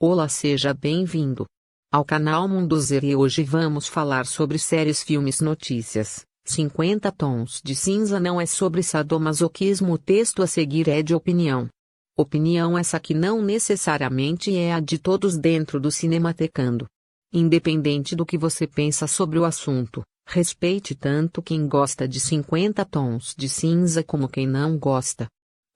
Olá, seja bem-vindo ao canal Mundozer e hoje vamos falar sobre séries, filmes, notícias. 50 tons de cinza não é sobre sadomasoquismo. O texto a seguir é de opinião. Opinião essa que não necessariamente é a de todos dentro do Cinematecando. Independente do que você pensa sobre o assunto, respeite tanto quem gosta de 50 tons de cinza como quem não gosta.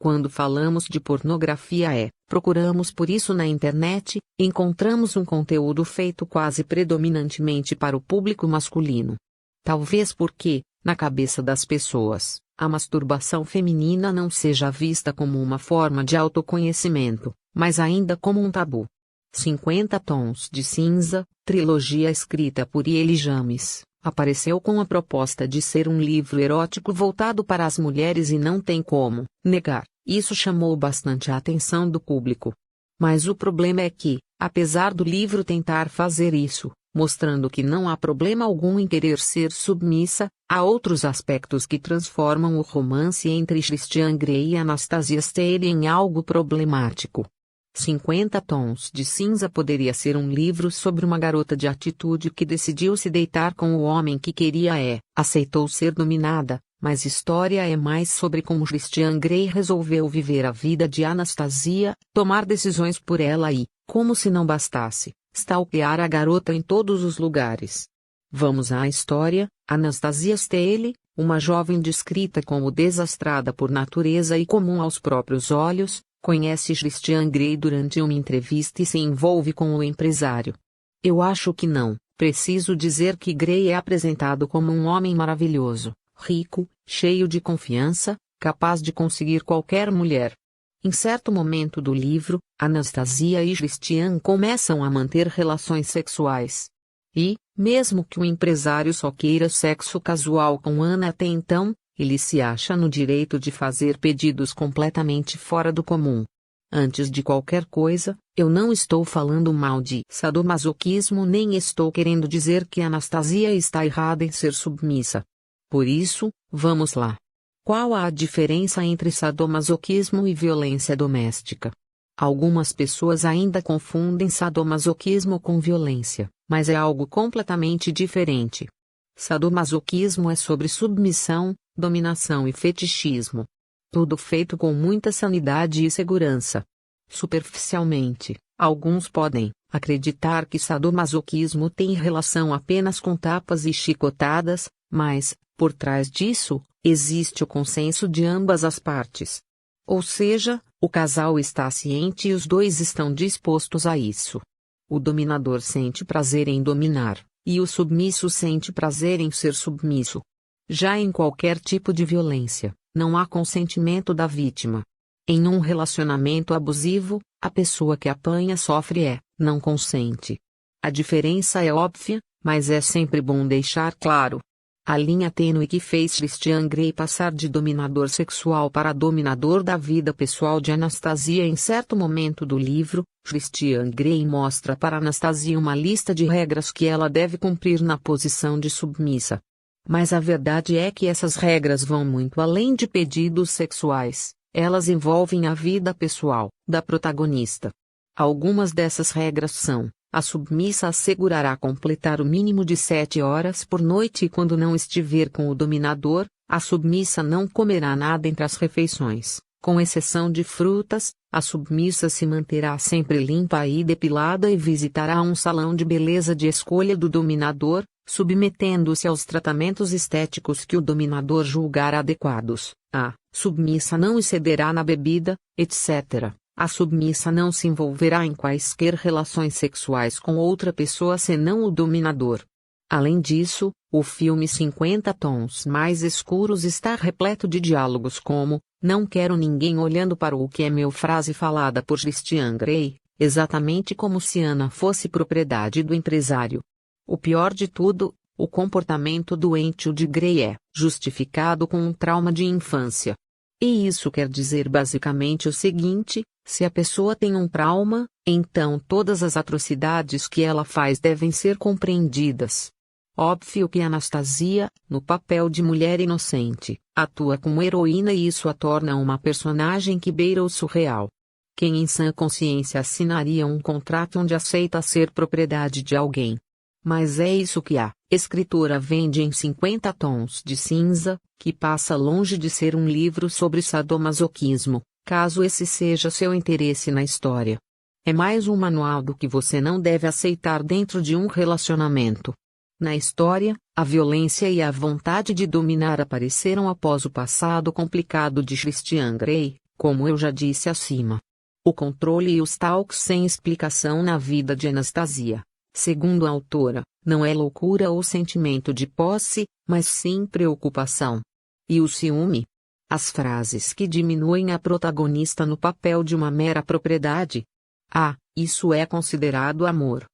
Quando falamos de pornografia procuramos por isso na internet, encontramos um conteúdo feito quase predominantemente para o público masculino. Talvez porque, na cabeça das pessoas, a masturbação feminina não seja vista como uma forma de autoconhecimento, mas ainda como um tabu. 50 tons de cinza, trilogia escrita por L. James, apareceu com a proposta de ser um livro erótico voltado para as mulheres e não tem como negar. Isso chamou bastante a atenção do público. Mas o problema é que, apesar do livro tentar fazer isso, mostrando que não há problema algum em querer ser submissa, há outros aspectos que transformam o romance entre Christian Grey e Anastasia Steele em algo problemático. 50 tons de cinza poderia ser um livro sobre uma garota de atitude que decidiu se deitar com o homem que queria aceitou ser dominada. Mas história é mais sobre como Christian Grey resolveu viver a vida de Anastasia, tomar decisões por ela e, como se não bastasse, stalkear a garota em todos os lugares. Vamos à história. Anastasia Steele, uma jovem descrita como desastrada por natureza e comum aos próprios olhos, conhece Christian Grey durante uma entrevista e se envolve com o empresário. Eu acho que não preciso dizer que Grey é apresentado como um homem maravilhoso, rico, cheio de confiança, capaz de conseguir qualquer mulher. Em certo momento do livro, Anastasia e Christian começam a manter relações sexuais. E, mesmo que o empresário só queira sexo casual com Ana até então, ele se acha no direito de fazer pedidos completamente fora do comum. Antes de qualquer coisa, eu não estou falando mal de sadomasoquismo nem estou querendo dizer que Anastasia está errada em ser submissa. Por isso, vamos lá. Qual a diferença entre sadomasoquismo e violência doméstica? Algumas pessoas ainda confundem sadomasoquismo com violência, mas é algo completamente diferente. Sadomasoquismo é sobre submissão, dominação e fetichismo. Tudo feito com muita sanidade e segurança. Superficialmente, alguns podem acreditar que sadomasoquismo tem relação apenas com tapas e chicotadas, mas, por trás disso, existe o consenso de ambas as partes. Ou seja, o casal está ciente e os dois estão dispostos a isso. O dominador sente prazer em dominar, e o submisso sente prazer em ser submisso. Já em qualquer tipo de violência, não há consentimento da vítima. Em um relacionamento abusivo, a pessoa que apanha sofre não consente. A diferença é óbvia, mas é sempre bom deixar claro. A linha tênue que fez Christian Grey passar de dominador sexual para dominador da vida pessoal de Anastasia. Em certo momento do livro, Christian Grey mostra para Anastasia uma lista de regras que ela deve cumprir na posição de submissa. Mas a verdade é que essas regras vão muito além de pedidos sexuais, elas envolvem a vida pessoal da protagonista. Algumas dessas regras são: a submissa assegurará completar o mínimo de 7 horas por noite e quando não estiver com o dominador, a submissa não comerá nada entre as refeições, com exceção de frutas, a submissa se manterá sempre limpa e depilada e visitará um salão de beleza de escolha do dominador, submetendo-se aos tratamentos estéticos que o dominador julgar adequados. A submissa não excederá na bebida, etc. A submissa não se envolverá em quaisquer relações sexuais com outra pessoa senão o dominador. Além disso, o filme 50 Tons Mais Escuros está repleto de diálogos como: não quero ninguém olhando para o que é meu, frase falada por Christian Grey, exatamente como se Ana fosse propriedade do empresário. O pior de tudo, o comportamento doentio de Grey é justificado com um trauma de infância. E isso quer dizer basicamente o seguinte: se a pessoa tem um trauma, então todas as atrocidades que ela faz devem ser compreendidas. Óbvio que Anastasia, no papel de mulher inocente, atua como heroína e isso a torna uma personagem que beira o surreal. Quem em sã consciência assinaria um contrato onde aceita ser propriedade de alguém? Mas é isso que a escritora vende em 50 Tons de Cinza, que passa longe de ser um livro sobre sadomasoquismo, caso esse seja seu interesse na história. É mais um manual do que você não deve aceitar dentro de um relacionamento. Na história, a violência e a vontade de dominar apareceram após o passado complicado de Christian Grey, como eu já disse acima. O controle e os talks sem explicação na vida de Anastasia, segundo a autora, não é loucura ou sentimento de posse, mas sim preocupação. E o ciúme? As frases que diminuem a protagonista no papel de uma mera propriedade. Isso é considerado amor.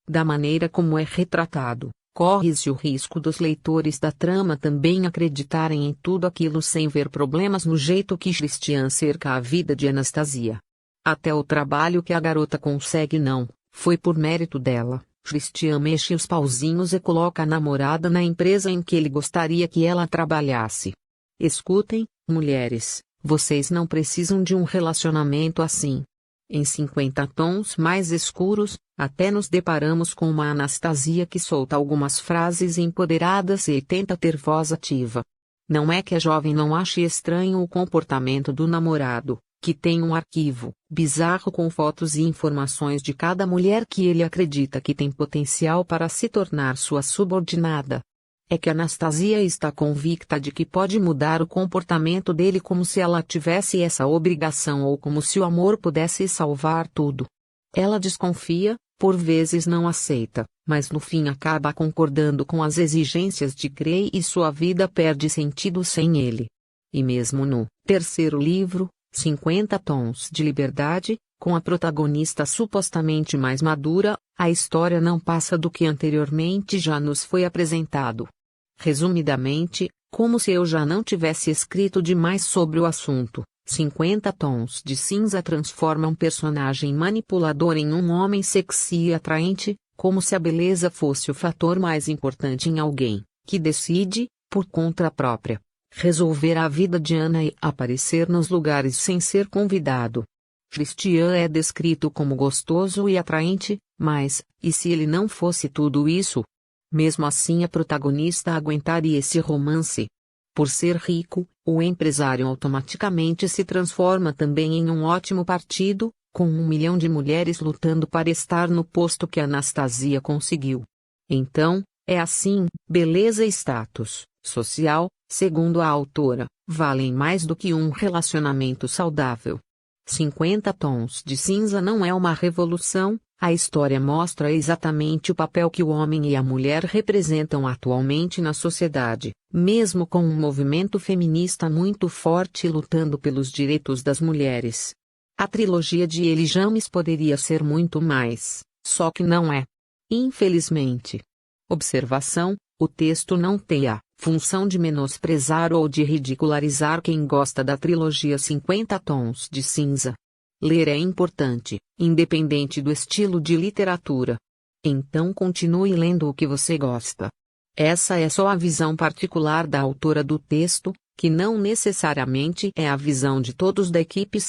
Da maneira como é retratado, corre-se o risco dos leitores da trama também acreditarem em tudo aquilo sem ver problemas no jeito que Christian cerca a vida de Anastasia. Até o trabalho que a garota consegue não foi por mérito dela. Christian mexe os pauzinhos e coloca a namorada na empresa em que ele gostaria que ela trabalhasse. Escutem, mulheres, vocês não precisam de um relacionamento assim. Em 50 tons mais escuros, até nos deparamos com uma Anastasia que solta algumas frases empoderadas e tenta ter voz ativa. Não é que a jovem não ache estranho o comportamento do namorado, que tem um arquivo bizarro com fotos e informações de cada mulher que ele acredita que tem potencial para se tornar sua subordinada. É que Anastasia está convicta de que pode mudar o comportamento dele como se ela tivesse essa obrigação ou como se o amor pudesse salvar tudo. Ela desconfia, por vezes não aceita, mas no fim acaba concordando com as exigências de Grey e sua vida perde sentido sem ele. E mesmo no terceiro livro, 50 Tons de Liberdade, com a protagonista supostamente mais madura, a história não passa do que anteriormente já nos foi apresentado. Resumidamente, como se eu já não tivesse escrito demais sobre o assunto, 50 Tons de Cinza transforma um personagem manipulador em um homem sexy e atraente, como se a beleza fosse o fator mais importante em alguém, que decide, por conta própria, resolver a vida de Ana e aparecer nos lugares sem ser convidado. Christian é descrito como gostoso e atraente, mas, e se ele não fosse tudo isso? Mesmo assim a protagonista aguentaria esse romance. Por ser rico, o empresário automaticamente se transforma também em um ótimo partido, com 1 milhão de mulheres lutando para estar no posto que Anastasia conseguiu. Então, é assim, beleza e status social, segundo a autora, valem mais do que um relacionamento saudável. 50 Tons de Cinza não é uma revolução, a história mostra exatamente o papel que o homem e a mulher representam atualmente na sociedade, mesmo com um movimento feminista muito forte lutando pelos direitos das mulheres. A trilogia de Elie James poderia ser muito mais, só que não é. Infelizmente. Observação: o texto não tem a função de menosprezar ou de ridicularizar quem gosta da trilogia 50 Tons de Cinza. Ler é importante, independente do estilo de literatura. Então continue lendo o que você gosta. Essa é só a visão particular da autora do texto, que não necessariamente é a visão de todos da equipe